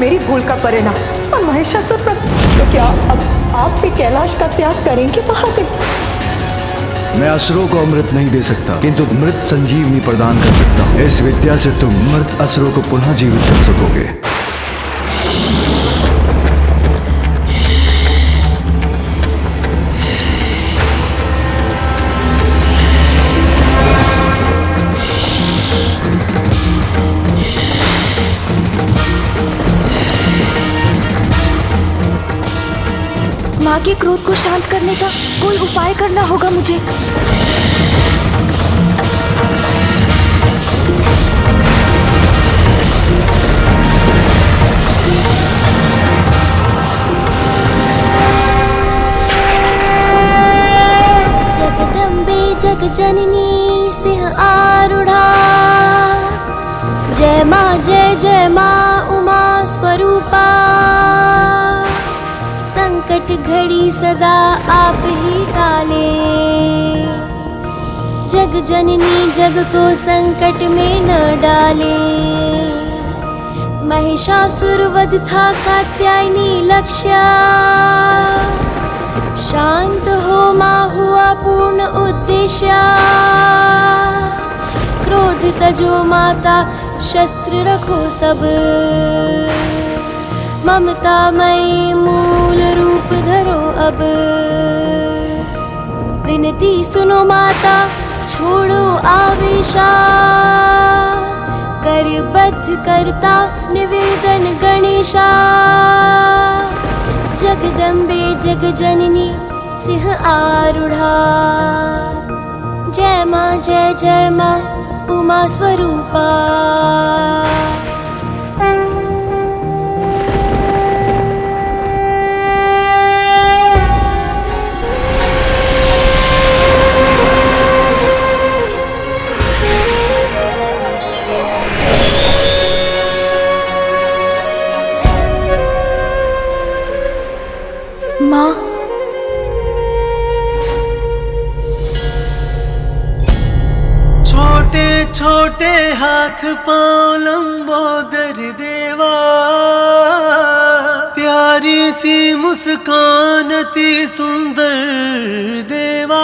मेरी भूल का परिणाम। और महिषासुर पर तो क्या अब आप भी कैलाश का त्याग करेंगे महादेव? मैं असुरों को अमृत नहीं दे सकता, किंतु मृत संजीवनी प्रदान कर सकता हूँ। इस विद्या से तुम मृत असुरों को पुनः जीवित कर सकोगे। माँ के क्रोध को शांत करने का कोई उपाय करना होगा मुझे। जगदम्बे जगजननी सिंह आरूढ़ा, जय माँ उमा स्वरूपा। संकट घड़ी सदा आप ही टाले, जग जननी जग को संकट में न डाले। महिषासुर वध था कात्यायनी लक्ष्य, शांत हो माँ हुआ पूर्ण उद्देश्य। क्रोध तजो माता शस्त्र रखो सब, ममतामयी मूल रूप धरो अब। विनती सुनो माता छोड़ो आवेशा, करबद्ध करता निवेदन गणेशा। जगदम्बे जगजननी सिंह आरूढ़ा, जय माँ उमा स्वरूपा। माँ, छोटे छोटे हाथ पाँव लंबोदर देवा, प्यारी सी मुस्कान अति सुंदर देवा।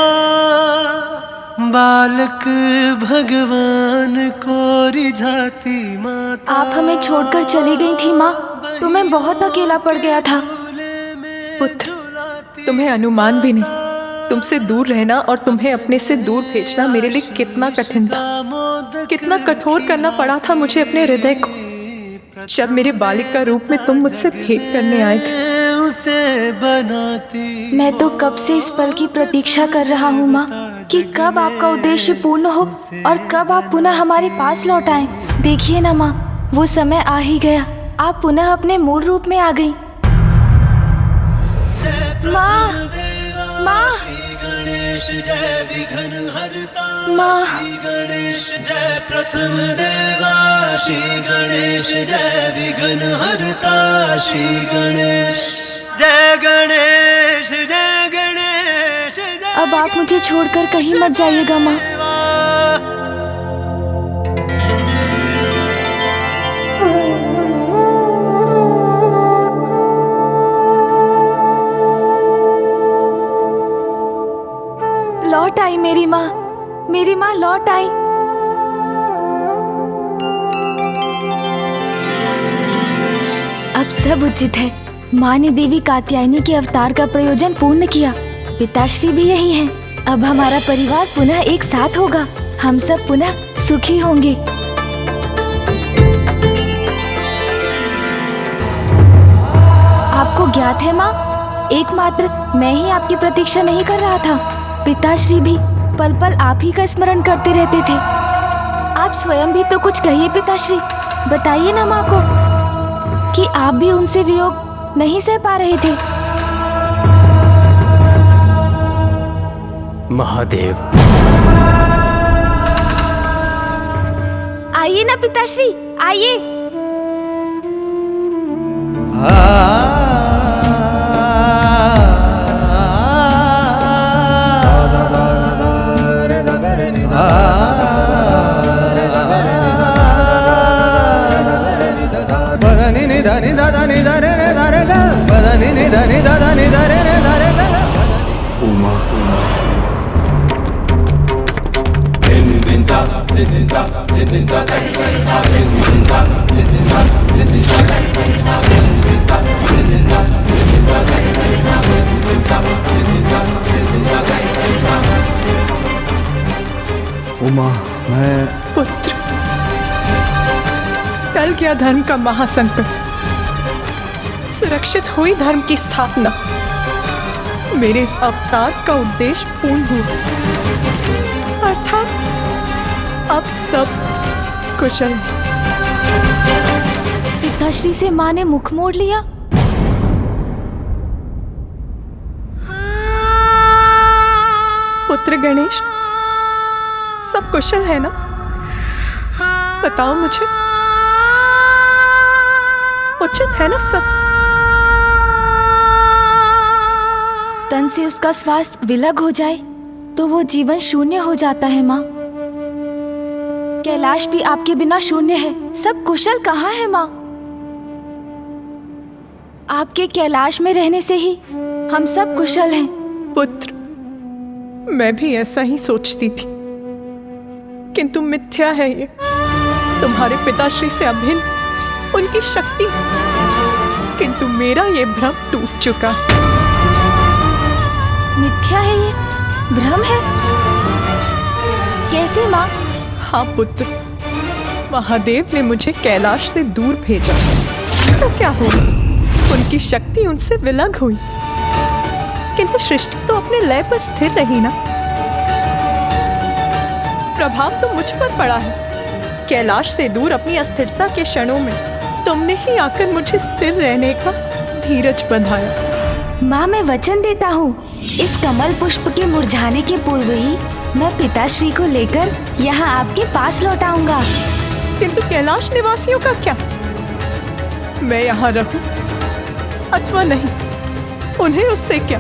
बालक भगवान को रिझाती माता। आप हमें छोड़कर चली गई थी माँ, तो मैं बहुत अकेला पड़ गया था। पुत्र, तुम्हें अनुमान भी नहीं। तुमसे दूर रहना और तुम्हें अपने से दूर भेजना मेरे लिए कितना कठिन था। कितना कठोर करना पड़ा था मुझे अपने हृदय को, जब मेरे बालिक का रूप में तुम मुझसे भेंट करने आए थे। उसे बनाती मैं तो कब से इस पल की प्रतीक्षा कर रहा हूँ माँ, कि कब आपका उद्देश्य पूर्ण हो और कब आप पुनः हमारे पास लौट आए। देखिए ना माँ, वो समय आ ही गया। आप पुनः अपने मूल रूप में आ गई। माँ, माँ, गणेश जय विघ्न हरता। माँ, श्री गणेश जय प्रथम देवा, श्री गणेश जय विघ्न हरता। श्री गणेश जय गणेश जय गणेश जय। अब आप मुझे छोड़कर कहीं मत जाइएगा माँ। लौट आई मेरी माँ लौट आई। अब सब उचित है। माँ ने देवी कात्यायनी के अवतार का प्रयोजन पूर्ण किया। पिताश्री भी यही हैं। अब हमारा परिवार पुनः एक साथ होगा। हम सब पुनः सुखी होंगे। आपको ज्ञात है माँ, एकमात्र मैं ही आपकी प्रतीक्षा नहीं कर रहा था। पिताश्री भी पल पल आप ही का स्मरण करते रहते थे। आप स्वयं भी तो कुछ कहिए पिताश्री। बताइए ना माँ को कि आप भी उनसे वियोग नहीं सह पा रहे थे। महादेव, आइए ना पिताश्री, आइए। धा उमा, मैं पुत्र, टल गया धर्म का महासंकट, सुरक्षित हुई धर्म की स्थापना, मेरे इस अवतार का उद्देश्य पूर्ण हुआ, अर्थात अब सब कुशल है। पिताश्री से माँ ने मुख मोड़ लिया। पुत्र गणेश, सब कुशल है ना? बताओ मुझे, उचित है ना सब? तन से उसका श्वास विलग हो जाए तो वो जीवन शून्य हो जाता है माँ। कैलाश भी आपके बिना शून्य है। सब कुशल कहाँ है माँ? आपके कैलाश में रहने से ही हम सब कुशल हैं। पुत्र, मैं भी ऐसा ही सोचती थी, किंतु मिथ्या है ये। तुम्हारे पिताश्री से अभिन्न उनकी शक्ति, किंतु मेरा ये भ्रम टूट चुका। मिथ्या है ये? भ्रम है? कैसे माँ? हाँ पुत्र, महादेव ने मुझे कैलाश से दूर भेजा, तो क्या हुआ? उनकी शक्ति उनसे विलग हुई, किंतु सृष्टि तो अपने लय पर स्थिर रही ना। प्रभाव तो मुझ पर पड़ा है। कैलाश से दूर अपनी अस्थिरता के क्षणों में तुमने ही आकर मुझे स्थिर रहने का धीरज बंधाया। माँ, मैं वचन देता हूँ, इस कमल पुष्प के मुरझाने के पूर्व ही मैं पिताश्री को लेकर यहाँ आपके पास लौट आऊंगा। किंतु कैलाश निवासियों का क्या? मैं यहाँ रहूं अथवा नहीं, उन्हें उससे क्या?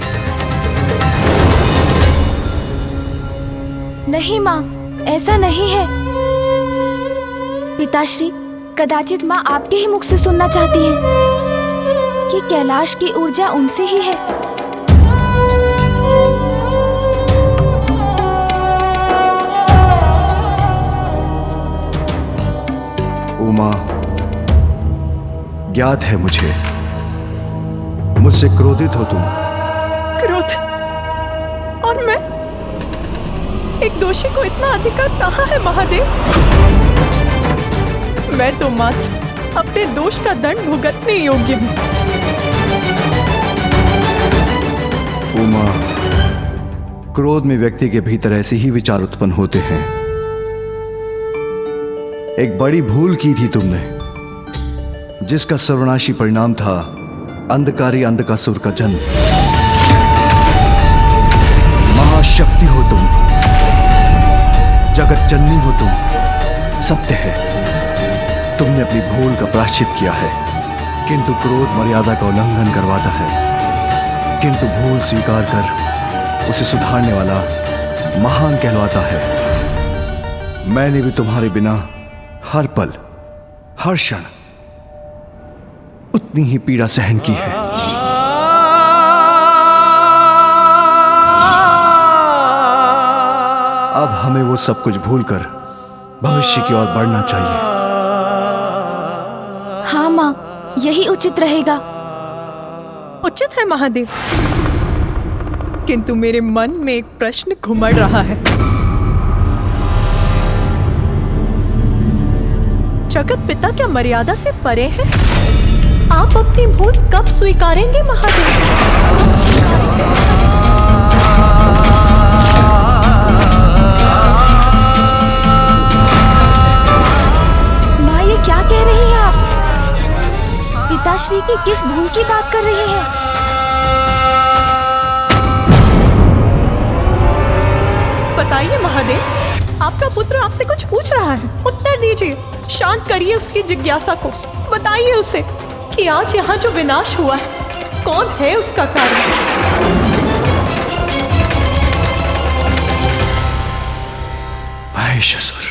नहीं माँ, ऐसा नहीं है। पिताश्री, कदाचित माँ आपके ही मुख से सुनना चाहती हैं कि कैलाश की ऊर्जा उनसे ही है। उमा, ज्ञात है मुझे, मुझसे क्रोधित हो तुम। क्रोध? और मैं? एक दोषी को इतना अधिकार कहाँ है महादेव? मैं तो मात्र अपने दोष का दंड भुगतने योग्य हूँ। उमा, क्रोध में व्यक्ति के भीतर ऐसे ही विचार उत्पन्न होते हैं। एक बड़ी भूल की थी तुमने, जिसका सर्वनाशी परिणाम था अंधकारी अंधकासुर का जन्म। महाशक्ति हो तुम, जगत जननी हो तुम, सत्य है तुमने अपनी भूल का प्रायश्चित किया है, किंतु क्रोध मर्यादा का उल्लंघन करवाता है। किंतु भूल स्वीकार कर उसे सुधारने वाला महान कहलाता है। मैंने भी तुम्हारे बिना हर पल हर क्षण उतनी ही पीड़ा सहन की है। अब हमें वो सब कुछ भूलकर भविष्य की ओर बढ़ना चाहिए। हाँ माँ, यही उचित रहेगा। उचित है महादेव, किंतु मेरे मन में एक प्रश्न घुमड़ रहा है। जगत पिता क्या मर्यादा से परे है? आप अपनी भूल कब स्वीकारेंगे महादेव? माँ, ये क्या कह रही हैं आप? पिताश्री की किस भूल की बात कर रही हैं? बताइए महादेव, आपका पुत्र आपसे कुछ पूछ रहा है, उत्तर दीजिए। शांत करिए उसकी जिज्ञासा को। बताइए उसे कि आज यहाँ जो विनाश हुआ है, कौन है उसका कारण? महिषासुर।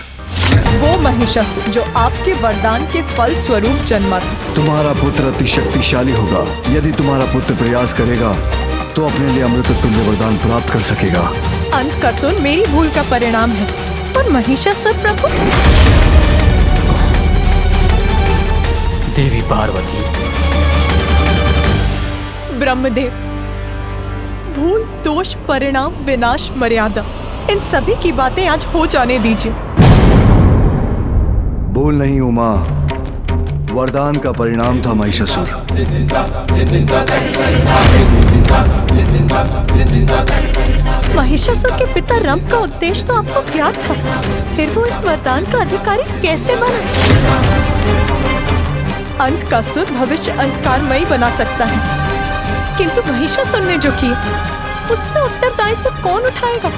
वो महिषासुर जो आपके वरदान के फल स्वरूप जन्मा था। तुम्हारा पुत्र अति शक्तिशाली होगा। यदि तुम्हारा पुत्र प्रयास करेगा तो अपने लिए अमृत तुल्य वरदान प्राप्त कर सकेगा। अंत का सुन मेरी भूल का परिणाम है, और महिषासुर प्रभु? देवी पार्वती, ब्रह्मदेव, भूल, दोष, परिणाम, विनाश, मर्यादा, इन सभी की बातें आज हो जाने दीजिए। भूल नहीं उमा, वरदान का परिणाम था महिषासुर। महिषासुर के पिता रंभ का उद्देश्य तो आपको ज्ञात था, फिर वो इस वरदान का अधिकारी कैसे बना? अंत का सुर भविष्य अंधकारमयी बना सकता है, किंतु महिषासुर ने जो किया उसका उत्तरदायित्व कौन उठाएगा?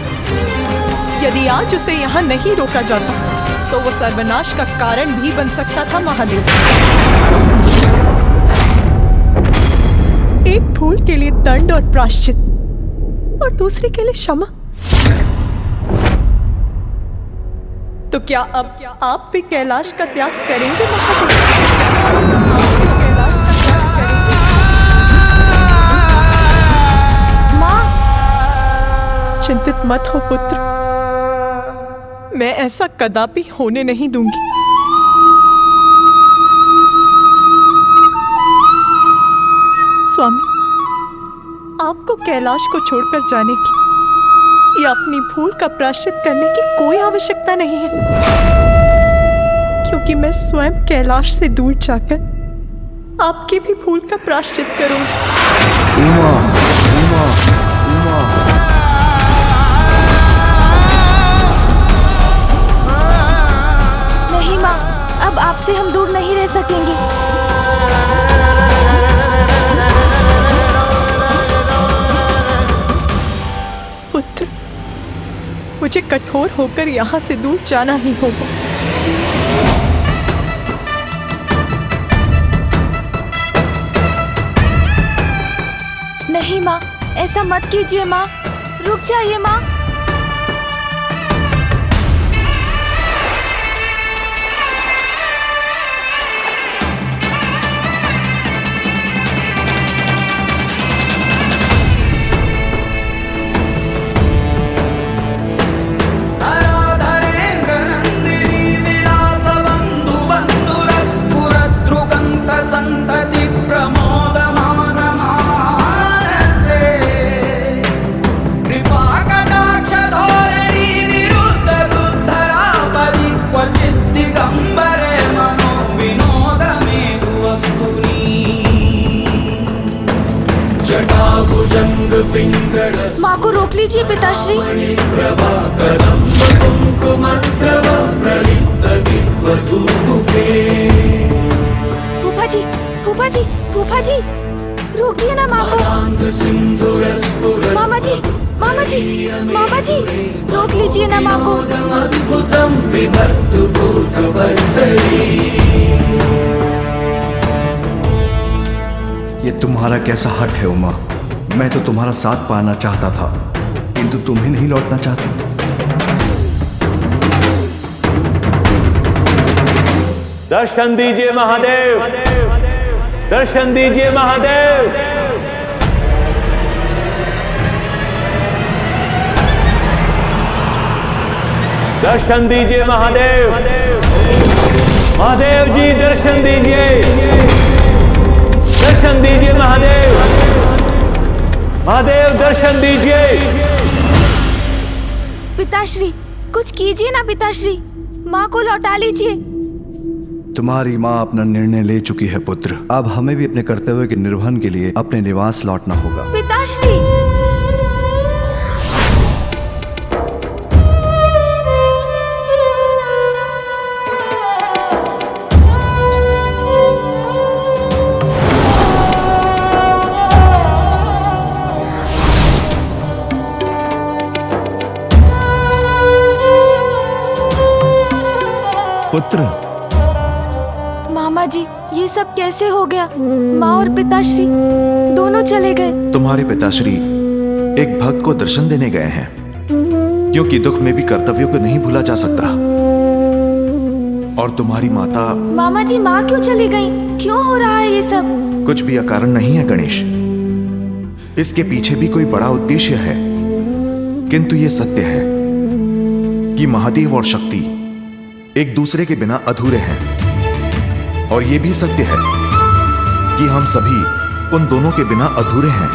यदि आज उसे यहाँ नहीं रोका जाता तो वो सर्वनाश का कारण भी बन सकता था महादेव। एक भूल के लिए दंड और प्रायश्चित और दूसरे के लिए क्षमा। तो क्या अब आप भी कैलाश का त्याग करेंगे महादेव? आप भी कैलाश का त्याग करेंगे? माँ, चिंतित मत हो पुत्र, मैं ऐसा कदापि होने नहीं दूंगी। स्वामी, आपको कैलाश को छोड़कर जाने की या अपनी भूल का प्रायश्चित करने की कोई आवश्यकता नहीं है, क्योंकि मैं स्वयं कैलाश से दूर जाकर आपकी भी भूल का प्रायश्चित करूंगी। उमा, उमा, उमा। नहीं माँ, अब आपसे हम दूर नहीं रह सकेंगे। पुत्र, मुझे कठोर होकर यहाँ से दूर जाना ही होगा। नहीं माँ, ऐसा मत कीजिए माँ, रुक जाइए माँ। माँ को रोक लीजिए पिताश्री। फूफा जी, फूफा जी, फूफा जी, रोकिए ना माँ को। मामा जी, मामा जी, मामा जी, रोक लीजिए ना माँ को। ये तुम्हारा कैसा हट है उमा? मैं तो तुम्हारा साथ पाना चाहता था, किंतु तुम ही नहीं लौटना चाहती। दर्शन दीजिए महादेव, दर्शन दीजिए महादेव। दर्शन दीजिए महादेव, महादेव जी दर्शन दीजिए, दर्शन दीजिए महादेव, महादेव दर्शन दीजिए। पिताश्री, कुछ कीजिए ना पिताश्री, माँ को लौटा लीजिए। तुम्हारी माँ अपना निर्णय ले चुकी है पुत्र, अब हमें भी अपने कर्तव्य के निर्वहन के लिए अपने निवास लौटना होगा। पिताश्री, पुत्र, मामा जी, ये सब कैसे हो गया? माँ और पिताश्री दोनों चले गए। तुम्हारे पिताश्री एक भक्त को दर्शन देने गए हैं, क्योंकि दुख में भी कर्तव्यों को नहीं भूला जा सकता। और तुम्हारी माता। मामा जी, माँ क्यों चली गई? क्यों हो रहा है ये सब? कुछ भी अकारण नहीं है गणेश, इसके पीछे भी कोई बड़ा उद्देश्य है। किंतु ये सत्य है कि महादेव और शक्ति एक दूसरे के बिना अधूरे हैं, और यह भी सत्य है कि हम सभी उन दोनों के बिना अधूरे हैं।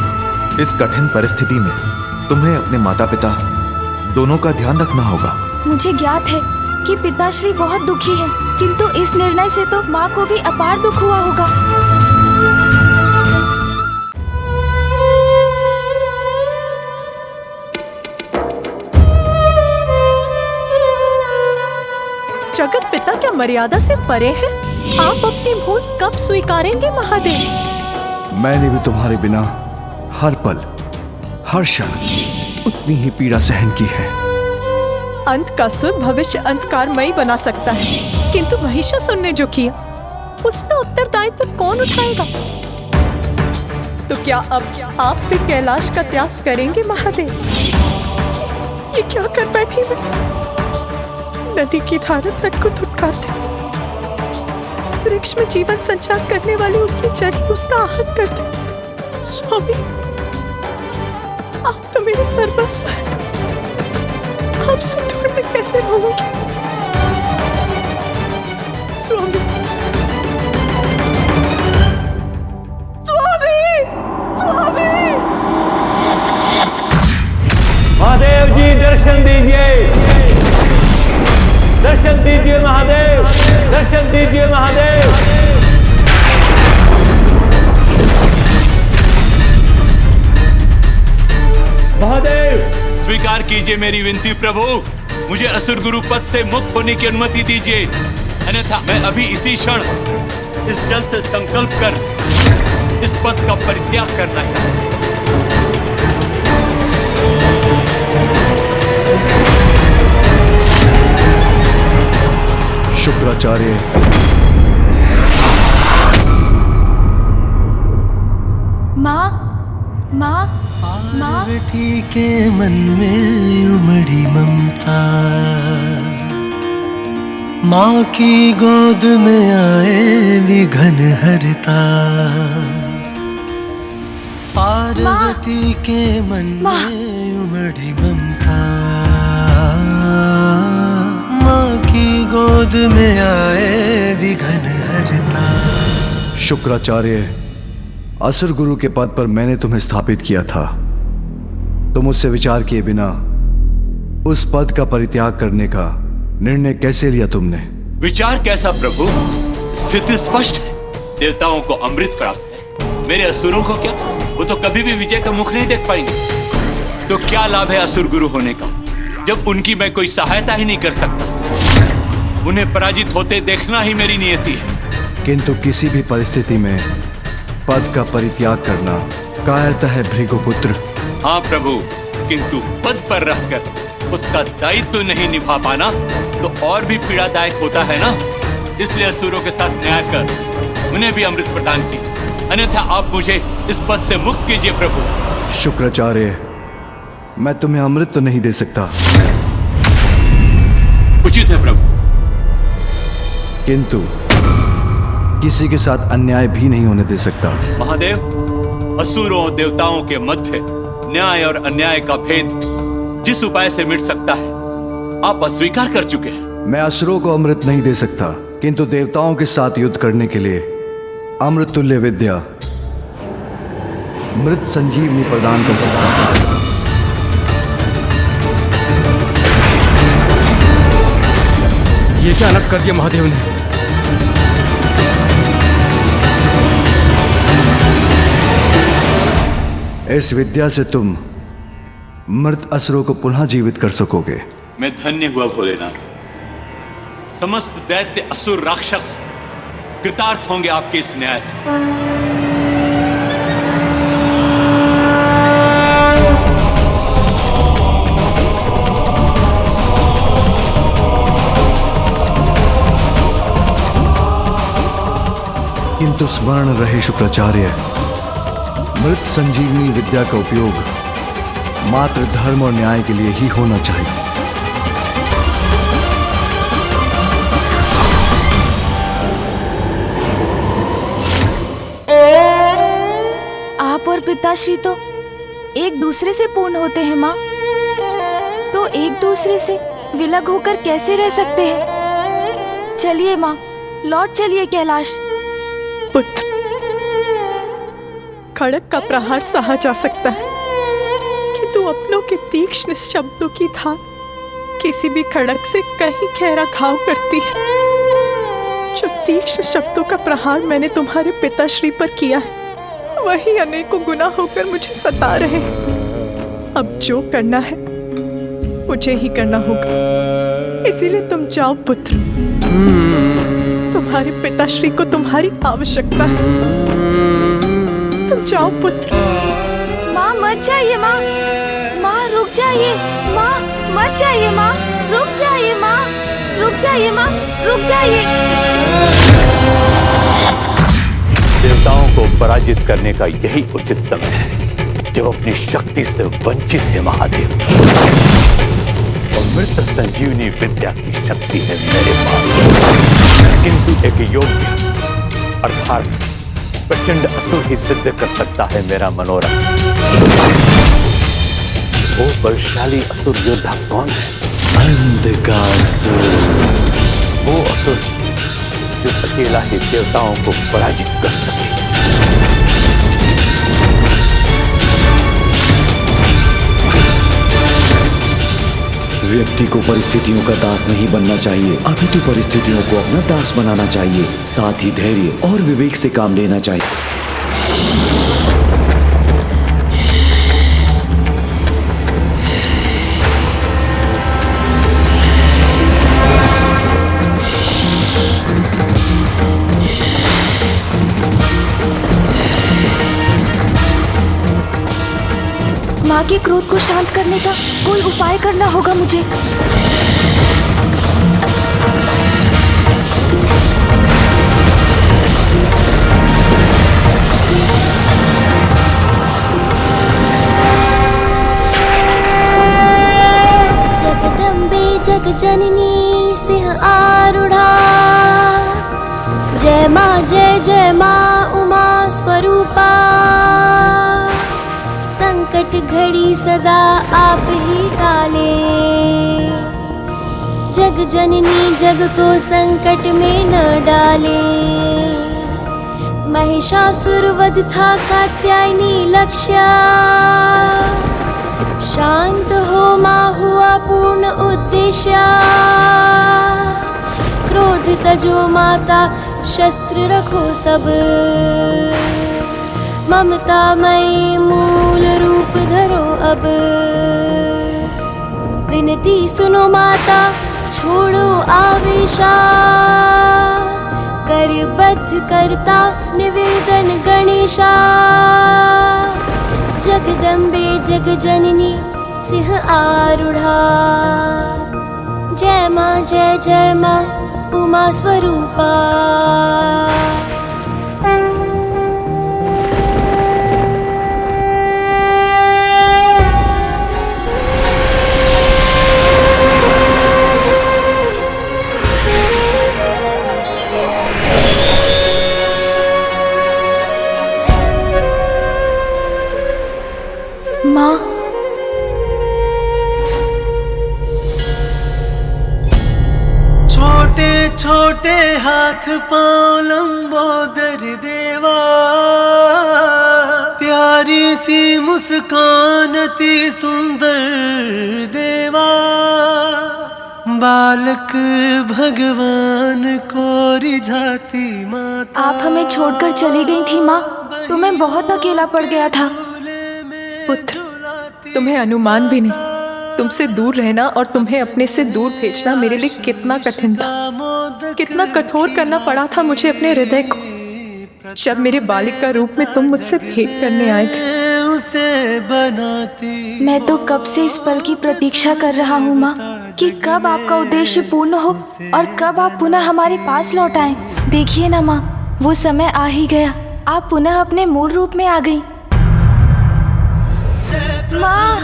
इस कठिन परिस्थिति में तुम्हें अपने माता पिता दोनों का ध्यान रखना होगा। मुझे ज्ञात है कि पिताश्री बहुत दुखी हैं, किंतु इस निर्णय से तो माँ को भी अपार दुख हुआ होगा। जगत पिता क्या मर्यादा से परे है? आप अपनी भूल कब स्वीकारेंगे महादेव? मैंने भी तुम्हारे बिना हर पल हर क्षण उतनी ही पीड़ा सहन की है। अंत का सुर भविष्य अंधकारमयी बना सकता है, किंतु महिषासुर ने जो किया उसका उत्तरदायित्व कौन उठाएगा? तो क्या अब आप भी कैलाश का त्याग करेंगे महादेव? ये क्या कर बैठी मैं? नदी की धारा तट को धुतकारते, वृक्ष में जीवन संचार करने वाले उसकी जड़ ही उसका आहत करते। स्वामी, आप तो मेरे सर्वस्व हैं, आपसे दूर में कैसे रहूंगी? स्वामी, स्वामी, स्वामी! महादेव जी दर्शन दीजिए, दर्शन दीजिए महादेव, दर्शन दीजिए महादेव। महादेव स्वीकार कीजिए मेरी विनती प्रभु, मुझे असुर गुरु पद से मुक्त होने की अनुमति दीजिए, अन्यथा मैं अभी इसी क्षण इस जल से संकल्प कर इस पद का परित्याग करना चाहता हूं। शुक्राचार्य, माँ, माँ, माँ। पार्वती के मन में उमड़ी ममता, माँ की गोद में आए विघन हरता। पार्वती के मन में उमड़ी ममता, माँ की गोद में आए विघन हरता। शुक्राचार्य, असुर गुरु के पद पर मैंने तुम्हें स्थापित किया था, तो मुझसे विचार किए बिना उस पद का परित्याग करने का निर्णय कैसे लिया तुमने? विचार कैसा प्रभु, स्थिति स्पष्ट है, देवताओं को अमृत प्राप्त है, मेरे असुरों को क्या? वो तो कभी भी विजय का मुख नहीं देख पाएंगे। तो क्या लाभ है असुर गुरु होने का, जब उनकी मैं कोई सहायता ही नहीं कर सकता? उन्हें पराजित होते देखना ही मेरी नियति है। किंतु किसी भी परिस्थिति में पद का परित्याग करना कायरता है भृगुपुत्र। हाँ प्रभु, किंतु पद पर रहकर उसका दायित्व नहीं निभा पाना तो और भी पीड़ादायक होता है ना। इसलिए असुरों के साथ न्याय कर उन्हें भी अमृत प्रदान कीजिए, अन्यथा आप मुझे इस पद से मुक्त कीजिए प्रभु। शुक्राचार्य, मैं तुम्हें अमृत तो नहीं दे सकता, उचित है प्रभु, किंतु किसी के साथ अन्याय भी नहीं होने दे सकता। महादेव, असुरों और देवताओं के मध्य न्याय और अन्याय का भेद जिस उपाय से मिट सकता है आप अस्वीकार कर चुके हैं। मैं असुरों को अमृत नहीं दे सकता, किंतु देवताओं के साथ युद्ध करने के लिए अमृत तुल्य विद्या मृत संजीवनी प्रदान कर सकता हूं। ये क्या अलग कर दिया महादेव ने? इस विद्या से तुम मृत असुरों को पुनः जीवित कर सकोगे। मैं धन्य हुआ भोलेनाथ, समस्त दैत्य असुर राक्षस कृतार्थ होंगे आपके इस न्याय से। किंतु स्मरण रहे शुक्राचार्य, मृत संजीवनी विद्या का उपयोग मात्र धर्म और न्याय के लिए ही होना चाहिए। आप और पिताश्री तो एक दूसरे से पूर्ण होते हैं माँ, तो एक दूसरे से विलग होकर कैसे रह सकते हैं? चलिए माँ, लौट चलिए कैलाश। पुत्र, खड़ग का प्रहार सहा जा सकता है कि तू अपनों के तीक्ष्ण शब्दों की धार किसी भी खड़ग से कहीं गहरा घाव करती है। जो तीक्ष्ण शब्दों का प्रहार मैंने तुम्हारे पिताश्री पर किया है, वही अनेकों गुना होकर मुझे सता रहे हैं। अब जो करना है मुझे ही करना होगा, इसीलिए तुम जाओ पुत्र। तुम्हारे पिताश्री को तुम्हारी आवश्यकता है। तुम जाओ पुत्र। माँ मत जाइए माँ, माँ रुक जाइए, माँ मत जाइए, माँ रुक जाइए, माँ रुक जाइए, माँ रुक जाइए। देवताओं को पराजित करने का यही उचित समय है जब अपनी शक्ति से वंचित है महादेव। अमृत संजीवनी विद्या की शक्ति है मेरे पास, किंतु एक योग्य अर्थात प्रचंड असुर ही सिद्ध कर सकता है मेरा मनोरथ। वो बलशाली असुर योद्धा कौन है? अंधकासुर। वो असुर जो अकेला ही देवताओं को पराजित कर सके। व्यक्ति को परिस्थितियों का दास नहीं बनना चाहिए, अपितु परिस्थितियों को अपना दास बनाना चाहिए। साथ ही धैर्य और विवेक से काम लेना चाहिए। माँ के क्रोध को शांत करने का कोई उपाय करना होगा मुझे। जगदम्बे जगजननी सिंह आरूढ़ा, जय माँ जय जय माँ उमा स्वरूपा। संकट घड़ी सदा आप ही टाले, जग जननी जग को संकट में न डाले। महिषासुर वध था कात्यायनी लक्ष्य, शांत हो माँ हुआ पूर्ण उद्देश्य। क्रोध तजो माता शस्त्र रखो सब, ममतामयी मूल रूप धरो अब। विनती सुनो माता छोड़ो आवेशा, कर बद्ध करता निवेदन गणेशा। जगदम्बे जगजननी सिंह आरूढ़ा, जय माँ जय जय माँ उमा स्वरूपा। माँ, छोटे छोटे हाथ पांव लंबोदर देवा, प्यारी सी मुस्कान अति सुंदर देवा। बालक भगवान को रिझाती माता। आप हमें छोड़कर चली गई थी माँ, तो मैं बहुत अकेला पड़ गया था। पुत्र, तुम्हें अनुमान भी नहीं। तुमसे दूर रहना और तुम्हें अपने से दूर भेजना मेरे लिए कितना कठिन था। कितना कठोर करना पड़ा था मुझे अपने हृदय को। जब मेरे बालिक का रूप में तुम मुझसे भेंट करने आए थे, मैं तो कब से इस पल की प्रतीक्षा कर रहा हूँ माँ, कि कब आपका उद्देश्य पूर्ण हो और कब आप पुनः हमारे पास लौट आएं। देखिए ना माँ, वो समय आ ही गया। आप पुनः अपने मूल रूप में आ गई। माँ।